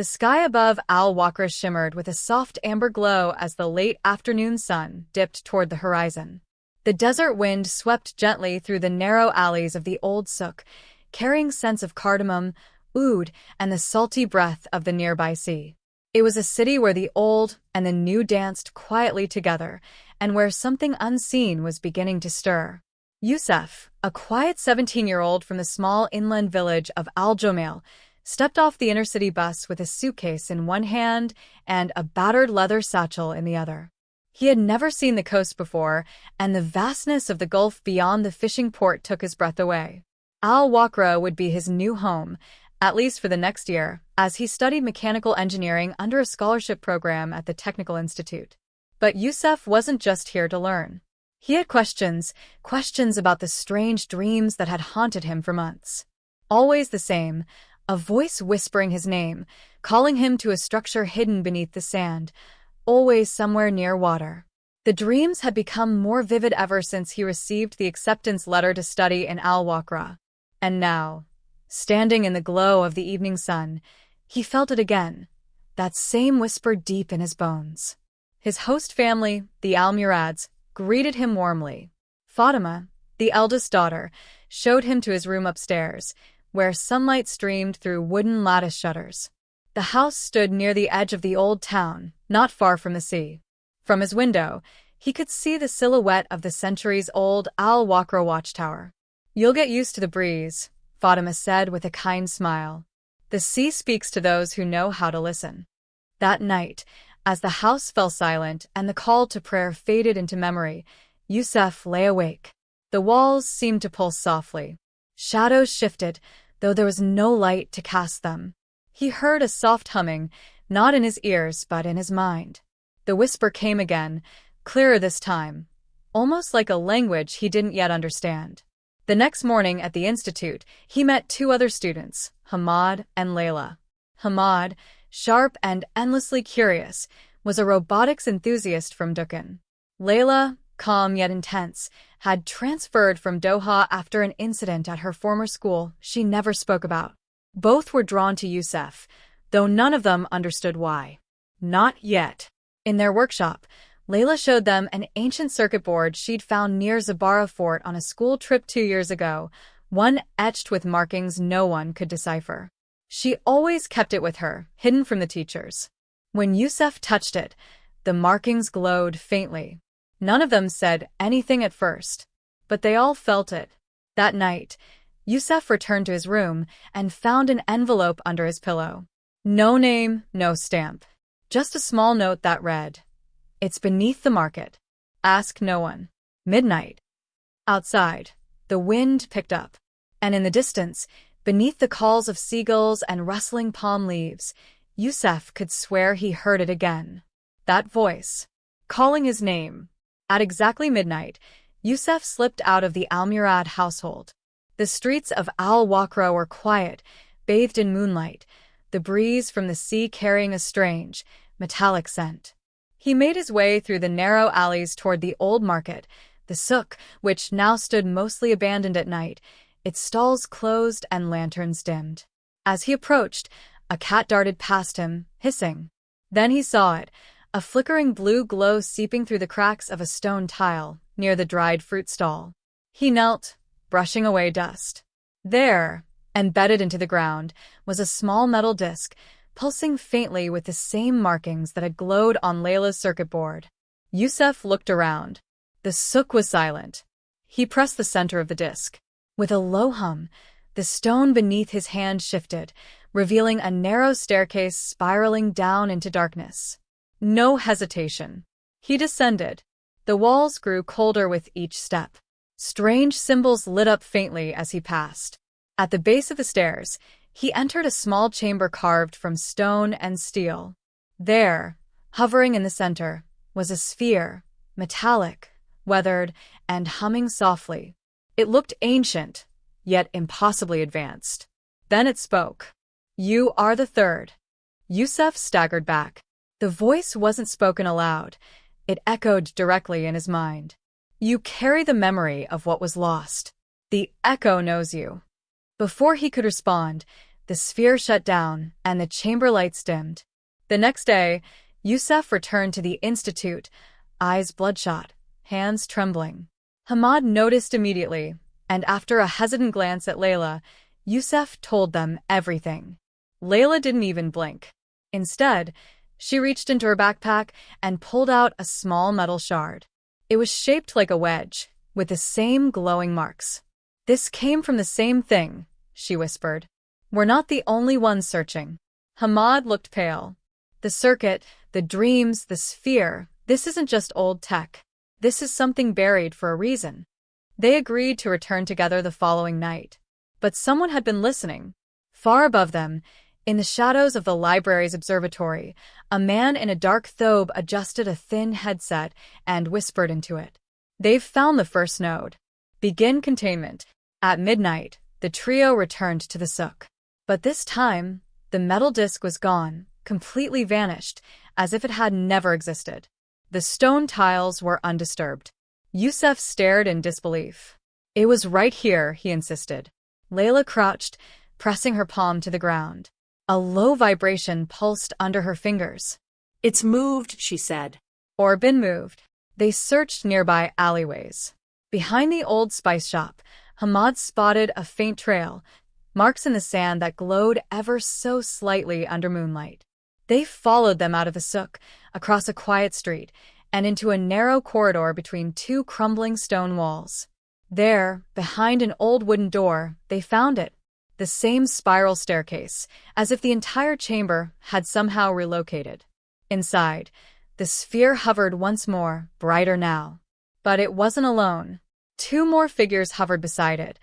The sky above Al-Waqra shimmered with a soft amber glow as the late afternoon sun dipped toward the horizon. The desert wind swept gently through the narrow alleys of the old souk, carrying scents of cardamom, oud, and the salty breath of the nearby sea. It was a city where the old and the new danced quietly together, and where something unseen was beginning to stir. Youssef, a quiet 17-year-old from the small inland village of Al-Jomail, stepped off the inner-city bus with a suitcase in one hand and a battered leather satchel in the other. He had never seen the coast before, and the vastness of the gulf beyond the fishing port took his breath away. Al-Waqra would be his new home, at least for the next year, as he studied mechanical engineering under a scholarship program at the Technical Institute. But Youssef wasn't just here to learn. He had questions about the strange dreams that had haunted him for months. Always the same, a voice whispering his name, calling him to a structure hidden beneath the sand, always somewhere near water. The dreams had become more vivid ever since he received the acceptance letter to study in Al-Waqra. And now, standing in the glow of the evening sun, he felt it again, that same whisper deep in his bones. His host family, the Al-Murads, greeted him warmly. Fatima, the eldest daughter, showed him to his room upstairs, where sunlight streamed through wooden lattice shutters. The house stood near the edge of the old town, not far from the sea. From his window, he could see the silhouette of the centuries-old Al-Waqra watchtower. "You'll get used to the breeze," Fatima said with a kind smile. "The sea speaks to those who know how to listen." That night, as the house fell silent and the call to prayer faded into memory, Youssef lay awake. The walls seemed to pulse softly. Shadows shifted, though there was no light to cast them. He heard a soft humming, not in his ears but in his mind. The whisper came again, clearer this time, almost like a language he didn't yet understand. The next morning at the institute, he met two other students, Hamad and Layla. Hamad, sharp and endlessly curious, was a robotics enthusiast from Dukhan. Layla, calm yet intense, had transferred from Doha after an incident at her former school she never spoke about. Both were drawn to Youssef, though none of them understood why. Not yet. In their workshop, Layla showed them an ancient circuit board she'd found near Zabara Fort on a school trip 2 years ago, one etched with markings no one could decipher. She always kept it with her, hidden from the teachers. When Youssef touched it, the markings glowed faintly. None of them said anything at first, but they all felt it. That night, Youssef returned to his room and found an envelope under his pillow. No name, no stamp. Just a small note that read, "It's beneath the market. Ask no one." Midnight. Outside, the wind picked up, and in the distance, beneath the calls of seagulls and rustling palm leaves, Youssef could swear he heard it again. That voice, calling his name. At exactly midnight, Youssef slipped out of the Al-Murad household. The streets of Al-Waqra were quiet, bathed in moonlight, the breeze from the sea carrying a strange, metallic scent. He made his way through the narrow alleys toward the old market, the souk, which now stood mostly abandoned at night, its stalls closed and lanterns dimmed. As he approached, a cat darted past him, hissing. Then he saw it, a flickering blue glow seeping through the cracks of a stone tile near the dried fruit stall. He knelt, brushing away dust. There, embedded into the ground, was a small metal disc, pulsing faintly with the same markings that had glowed on Layla's circuit board. Youssef looked around. The souk was silent. He pressed the center of the disc. With a low hum, the stone beneath his hand shifted, revealing a narrow staircase spiraling down into darkness. No hesitation. He descended. The walls grew colder with each step. Strange symbols lit up faintly as he passed. At the base of the stairs, he entered a small chamber carved from stone and steel. There, hovering in the center, was a sphere, metallic, weathered, and humming softly. It looked ancient, yet impossibly advanced. Then it spoke. "You are the third." Youssef staggered back. The voice wasn't spoken aloud. It echoed directly in his mind. "You carry the memory of what was lost. The echo knows you." Before he could respond, The sphere shut down, and the chamber lights dimmed. The next day, Yusuf returned to the institute, eyes bloodshot, hands trembling. Hamad noticed immediately, and after a hesitant glance at Layla, Yusuf told them everything. Layla didn't even blink. Instead, she reached into her backpack and pulled out a small metal shard. It was shaped like a wedge, with the same glowing marks. "This came from the same thing," she whispered. "We're not the only ones searching." Hamad looked pale. "The circuit, the dreams, the sphere, this isn't just old tech. This is something buried for a reason." They agreed to return together the following night. But someone had been listening. Far above them, in the shadows of the library's observatory, a man in a dark thobe adjusted a thin headset and whispered into it. "They've found the first node. Begin containment." At midnight, the trio returned to the souk. But this time, the metal disc was gone, completely vanished, as if it had never existed. The stone tiles were undisturbed. Yusuf stared in disbelief. "It was right here," he insisted. Layla crouched, pressing her palm to the ground. A low vibration pulsed under her fingers. "It's moved," she said. Or been moved. They searched nearby alleyways. Behind the old spice shop, Hamad spotted a faint trail, marks in the sand that glowed ever so slightly under moonlight. They followed them out of the souk, across a quiet street, and into a narrow corridor between two crumbling stone walls. There, behind an old wooden door, they found it. The same spiral staircase, as if the entire chamber had somehow relocated. Inside, the sphere hovered once more, brighter now. But it wasn't alone. Two more figures hovered beside it,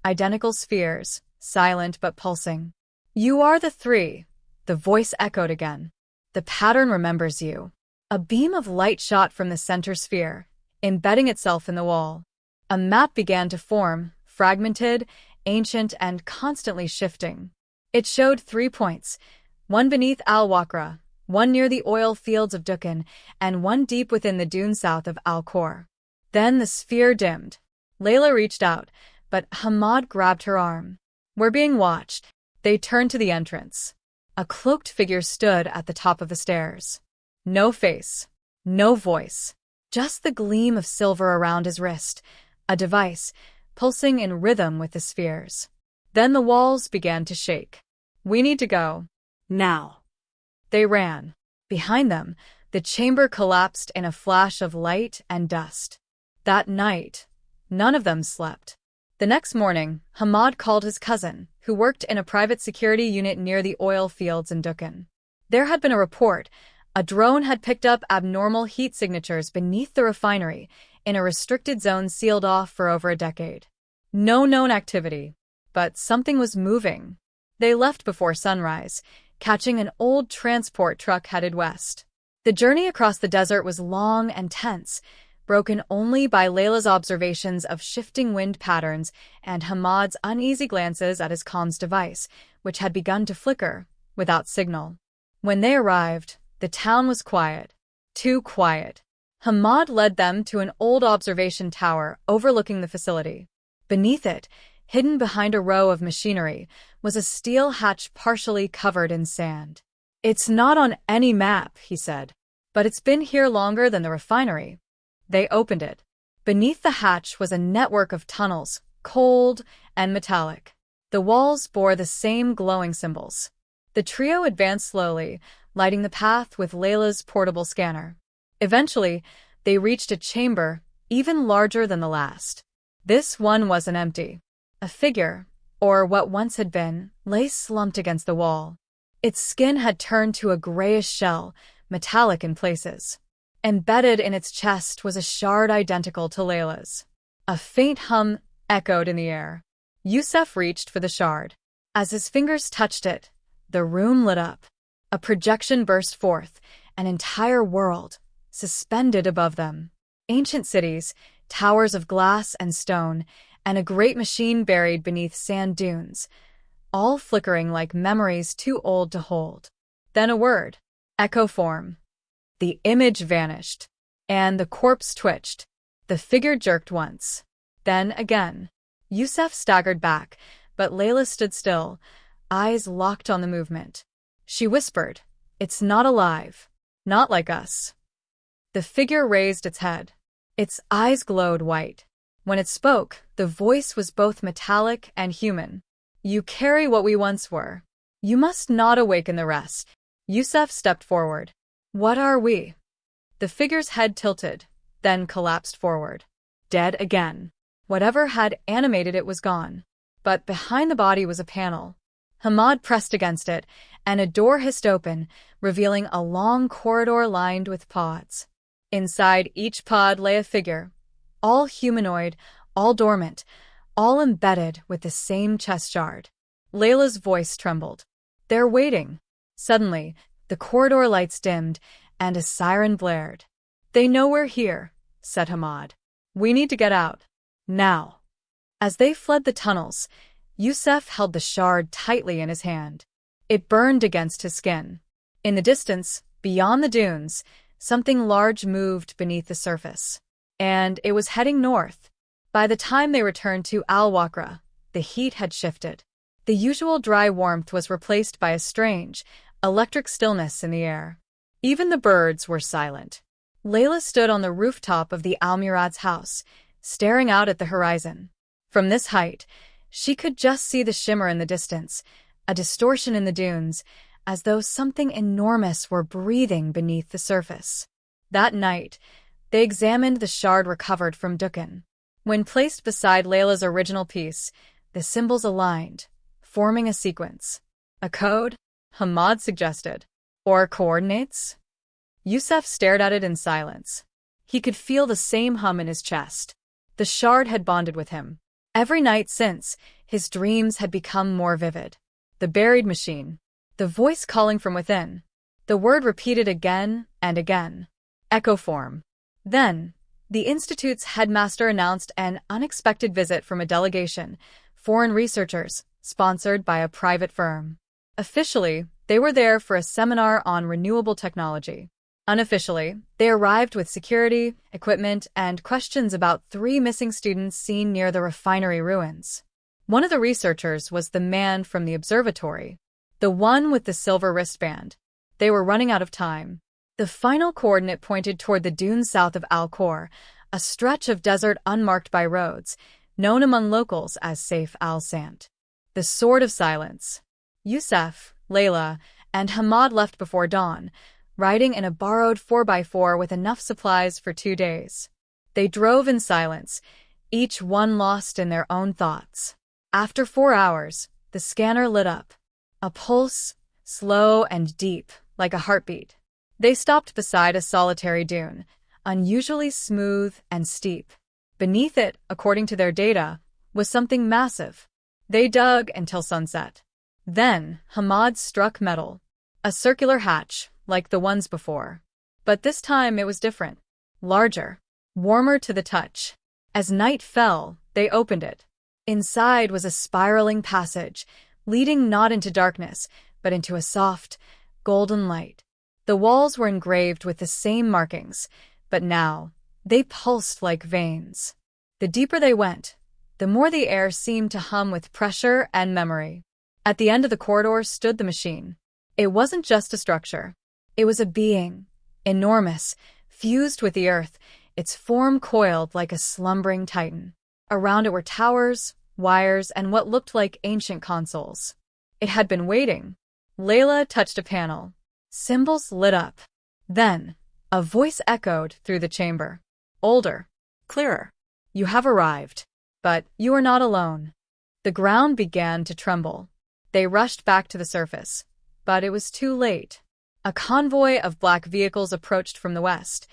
identical spheres, silent but pulsing. "You are the three," the voice echoed again. "The pattern remembers you." A beam of light shot from the center sphere, embedding itself in the wall. A map began to form, fragmented, ancient, and constantly shifting. It showed 3 points, one beneath Al-Waqra, one near the oil fields of Dukhan, and one deep within the dunes south of Al-Khor. Then the sphere dimmed. Layla reached out, but Hamad grabbed her arm. "We're being watched." They turned to the entrance. A cloaked figure stood at the top of the stairs. No face, no voice, just the gleam of silver around his wrist, a device, pulsing in rhythm with the spheres. Then the walls began to shake. "We need to go. Now." They ran. Behind them, the chamber collapsed in a flash of light and dust. That night, none of them slept. The next morning, Hamad called his cousin, who worked in a private security unit near the oil fields in Dukhan. There had been a report. A drone had picked up abnormal heat signatures beneath the refinery, in a restricted zone sealed off for over a decade. No known activity, but something was moving. They left before sunrise, catching an old transport truck headed west. The journey across the desert was long and tense, broken only by Layla's observations of shifting wind patterns and Hamad's uneasy glances at his comms device, which had begun to flicker, without signal. When they arrived, the town was quiet. Too quiet. Hamad led them to an old observation tower overlooking the facility. Beneath it, hidden behind a row of machinery, was a steel hatch partially covered in sand. "It's not on any map," he said, "but it's been here longer than the refinery." They opened it. Beneath the hatch was a network of tunnels, cold and metallic. The walls bore the same glowing symbols. The trio advanced slowly, lighting the path with Layla's portable scanner. Eventually, they reached a chamber even larger than the last. This one wasn't empty. A figure, or what once had been, lay slumped against the wall. Its skin had turned to a grayish shell, metallic in places. Embedded in its chest was a shard identical to Layla's. A faint hum echoed in the air. Yusuf reached for the shard. As his fingers touched it, the room lit up. A projection burst forth, an entire world, suspended above them. Ancient cities, towers of glass and stone, and a great machine buried beneath sand dunes, all flickering like memories too old to hold. Then a word, echo form. The image vanished, and the corpse twitched. The figure jerked once, then again. Yusuf staggered back, but Layla stood still, eyes locked on the movement. She whispered, "It's not alive. Not like us." The figure raised its head. Its eyes glowed white. When it spoke, the voice was both metallic and human. "You carry what we once were. You must not awaken the rest." Yusef stepped forward. "What are we?" The figure's head tilted, then collapsed forward. Dead again. Whatever had animated it was gone. But behind the body was a panel. Hamad pressed against it, and a door hissed open, revealing a long corridor lined with pods. Inside each pod lay a figure, all humanoid, all dormant, all embedded with the same chest shard. Layla's voice trembled. "They're waiting." Suddenly, the corridor lights dimmed, and a siren blared. "They know we're here," said Hamad. "We need to get out. Now." As they fled the tunnels, Yusef held the shard tightly in his hand. It burned against his skin. In the distance, beyond the dunes, something large moved beneath the surface. And it was heading north. By the time they returned to Al-Waqra, the heat had shifted. The usual dry warmth was replaced by a strange, electric stillness in the air. Even the birds were silent. Layla stood on the rooftop of the Almurad's house, staring out at the horizon. From this height, she could just see the shimmer in the distance, a distortion in the dunes, as though something enormous were breathing beneath the surface. That night, they examined the shard recovered from Dukhan. When placed beside Layla's original piece, the symbols aligned, forming a sequence. "A code?" Hamad suggested. "Or coordinates?" Yusef stared at it in silence. He could feel the same hum in his chest. The shard had bonded with him. Every night since, his dreams had become more vivid. The buried machine. The voice calling from within. The word repeated again and again. Echo form. Then, the Institute's headmaster announced an unexpected visit from a delegation, foreign researchers, sponsored by a private firm. Officially, they were there for a seminar on renewable technology. Unofficially, they arrived with security, equipment, and questions about 3 missing students seen near the refinery ruins. One of the researchers was the man from the observatory, the one with the silver wristband. They were running out of time. The final coordinate pointed toward the dunes south of Al-Khor, a stretch of desert unmarked by roads, known among locals as Saif al-Sant. The Sword of Silence. Yusef, Layla, and Hamad left before dawn, riding in a borrowed 4x4 with enough supplies for 2 days. They drove in silence, each one lost in their own thoughts. After 4 hours, the scanner lit up. A pulse, slow and deep, like a heartbeat. They stopped beside a solitary dune, unusually smooth and steep. Beneath it, according to their data, was something massive. They dug until sunset. Then, Hamad struck metal. A circular hatch, like the ones before. But this time it was different. Larger. Warmer to the touch. As night fell, they opened it. Inside was a spiraling passage, leading not into darkness, but into a soft, golden light. The walls were engraved with the same markings, but now, they pulsed like veins. The deeper they went, the more the air seemed to hum with pressure and memory. At the end of the corridor stood the machine. It wasn't just a structure. It was a being, enormous, fused with the earth, its form coiled like a slumbering titan. Around it were towers, wires, and what looked like ancient consoles. It had been waiting. Layla touched a panel. Symbols lit up. Then, a voice echoed through the chamber. Older. Clearer. "You have arrived. But you are not alone." The ground began to tremble. They rushed back to the surface. But it was too late. A convoy of black vehicles approached from the west,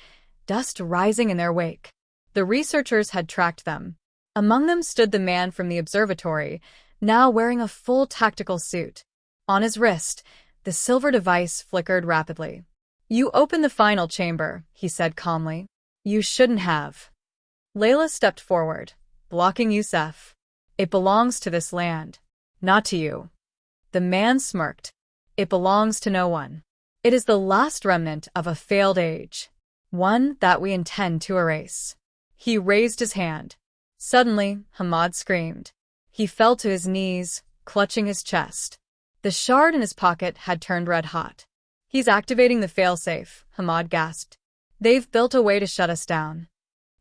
dust rising in their wake. The researchers had tracked them. Among them stood the man from the observatory, now wearing a full tactical suit. On his wrist, the silver device flickered rapidly. "You opened the final chamber," he said calmly. "You shouldn't have." Layla stepped forward, blocking Yusef. "It belongs to this land, not to you." The man smirked. "It belongs to no one. It is the last remnant of a failed age, one that we intend to erase." He raised his hand. Suddenly, Hamad screamed. He fell to his knees, clutching his chest. The shard in his pocket had turned red hot. He's activating the failsafe, Hamad gasped. They've built a way to shut us down.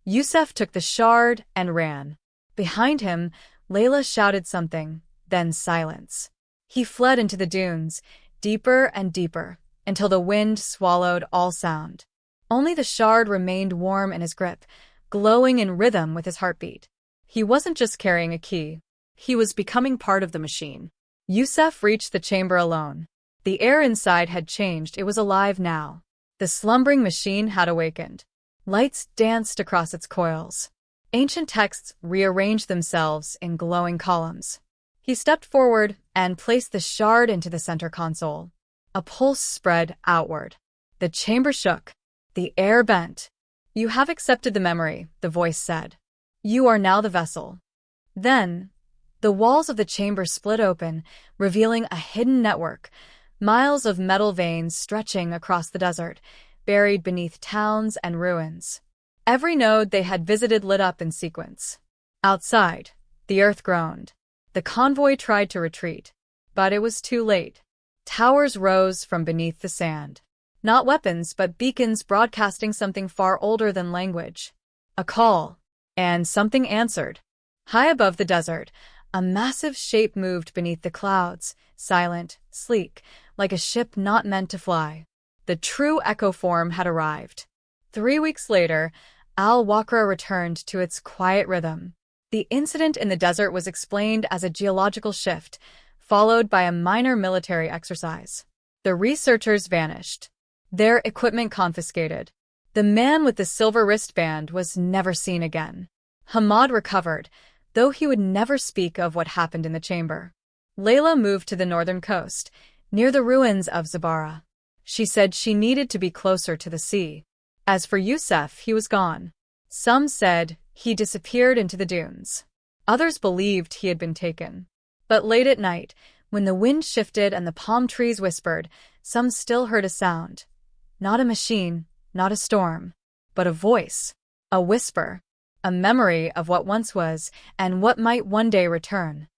Yusuf took the shard and ran. Behind him, Layla shouted something, then silence. He fled into the dunes, deeper and deeper, until the wind swallowed all sound. Only the shard remained warm in his grip, glowing in rhythm with his heartbeat. He wasn't just carrying a key. He was becoming part of the machine. Yusuf reached the chamber alone. The air inside had changed. It was alive now. The slumbering machine had awakened. Lights danced across its coils. Ancient texts rearranged themselves in glowing columns. He stepped forward and placed the shard into the center console. A pulse spread outward. The chamber shook. The air bent. You have accepted the memory, the voice said. You are now the vessel. Then, the walls of the chamber split open, revealing a hidden network, miles of metal veins stretching across the desert, buried beneath towns and ruins. Every node they had visited lit up in sequence. Outside, the earth groaned. The convoy tried to retreat, but it was too late. Towers rose from beneath the sand. Not weapons, but beacons broadcasting something far older than language. A call, and something answered. High above the desert, a massive shape moved beneath the clouds, silent, sleek, like a ship not meant to fly. The true echo form had arrived. 3 weeks later, Al-Waqra returned to its quiet rhythm. The incident in the desert was explained as a geological shift, followed by a minor military exercise. The researchers vanished. Their equipment confiscated. The man with the silver wristband was never seen again. Hamad recovered, though he would never speak of what happened in the chamber. Layla moved to the northern coast, near the ruins of Zabara. She said she needed to be closer to the sea. As for Yusuf, he was gone. Some said he disappeared into the dunes. Others believed he had been taken. But late at night, when the wind shifted and the palm trees whispered, some still heard a sound. Not a machine, not a storm, but a voice, a whisper, a memory of what once was and what might one day return.